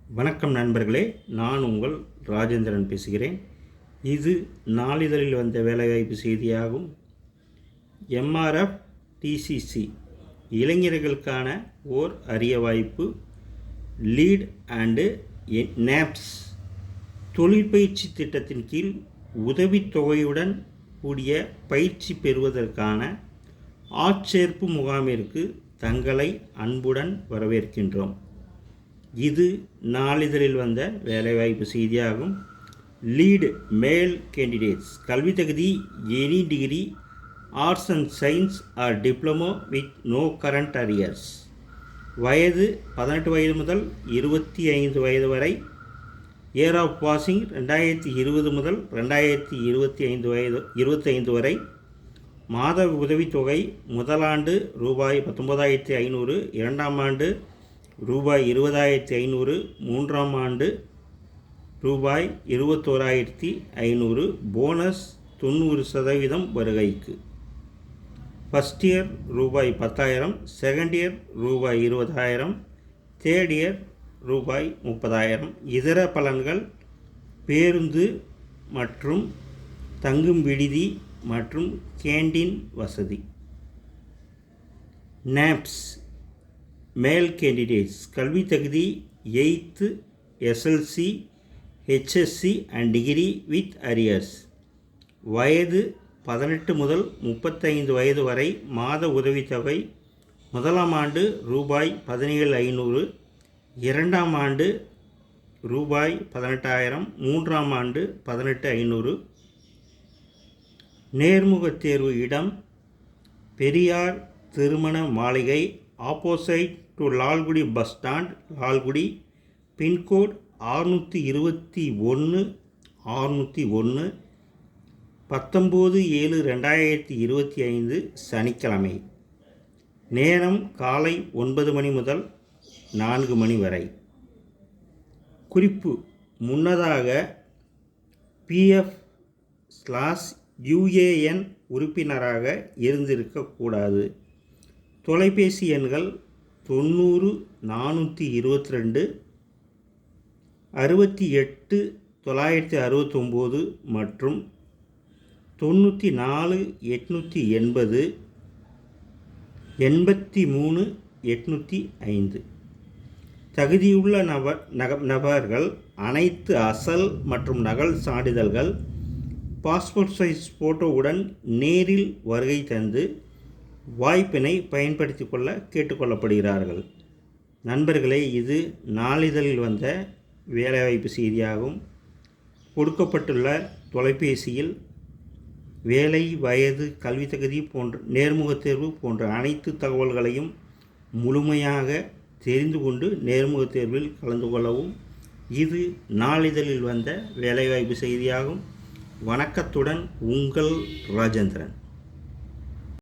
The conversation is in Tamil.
வணக்கம் நண்பர்களே, நான் உங்கள் ராஜேந்திரன் பேசுகிறேன். இது நாளிதழில் வந்த வேலைவாய்ப்பு செய்தியாகும். எம்ஆர்எஃப் டிசிசி இளைஞர்களுக்கான ஓர் அரிய வாய்ப்பு. லீட் அண்டு நேப்ஸ் தொழிற்பயிற்சி திட்டத்தின் கீழ் உதவித்தொகையுடன் கூடிய பயிற்சி பெறுவதற்கான ஆட்சேர்ப்பு முகாமிற்கு தங்களை அன்புடன் வரவேற்கின்றோம். இது நாளிதழில் வந்த வேலைவாய்ப்பு செய்தியாகும். லீட் மேல் கேண்டிடேட்ஸ் கல்வி தகுதி any degree arts and science or diploma with no current arrears. வயது 18 வயது முதல் 25 வயது வரை. இயர் ஆஃப் பாசிங் 2020 முதல் 2025 வரை. மாத உதவித்தொகை முதலாண்டு ரூபாய் 19,500, இரண்டாம் ஆண்டு ரூபாய் 20,500, மூன்றாம் ஆண்டு ரூபாய் 21,500. போனஸ் 90% வருகைக்கு. ஃபஸ்ட் இயர் ரூபாய் 10,000, செகண்ட் இயர் ரூபாய் 20,000, தேர்ட் இயர் ரூபாய் 30,000. இதர பலன்கள் பேருந்து மற்றும் தங்கும் விடுதி மற்றும் கேண்டீன் வசதி. நேப்ஸ் மேல் கேண்டிடேட்ஸ் கல்வி தகுதி 8th SLC HSC and degree with arrears. வயது 18 முதல் 35 வயது வரை. மாத உதவித்தொகை முதலாம் ஆண்டு ரூபாய் 17,500, இரண்டாம் ஆண்டு ரூபாய் 18,000, மூன்றாம் ஆண்டு 18,500. நேர்முகத் தேர்வு இடம் பெரியார் திருமண மாளிகை, opposite to Lalgudi bus stand, Lalgudi. Pincode 621 19/7/2025 சனிக்கிழமை. நேரம் காலை 9 மணி முதல் 4 மணி வரை. குறிப்பு: முன்னதாக PF/UAN உறுப்பினராக இருந்திருக்கக்கூடாது. தொலைபேசி எண்கள் 90 422 68 969 மற்றும் 94 880 83 805. தகுதியுள்ள நபர்கள் அனைத்து அசல் மற்றும் நகல் சான்றிதழ்கள், பாஸ்போர்ட் சைஸ் ஃபோட்டோவுடன் நேரில் வருகை தந்து வாய்ப்பினை பயன்படுத்தி கொள்ள கேட்டுக்கொள்ளப்படுகிறார்கள். நண்பர்களே, இது நாளிதழில் வந்த வேலைவாய்ப்பு செய்தியாகும். கொடுக்கப்பட்டுள்ள தொலைபேசியில் வேலை, வயது, கல்வி தகுதி போன்ற நேர்முகத் தேர்வு போன்ற அனைத்து தகவல்களையும் முழுமையாக தெரிந்து கொண்டு நேர்முகத் தேர்வில் கலந்து கொள்ளவும். இது நாளிதழில் வந்த வேலைவாய்ப்பு செய்தியாகும். வணக்கத்துடன் உங்கள் ராஜேந்திரன்.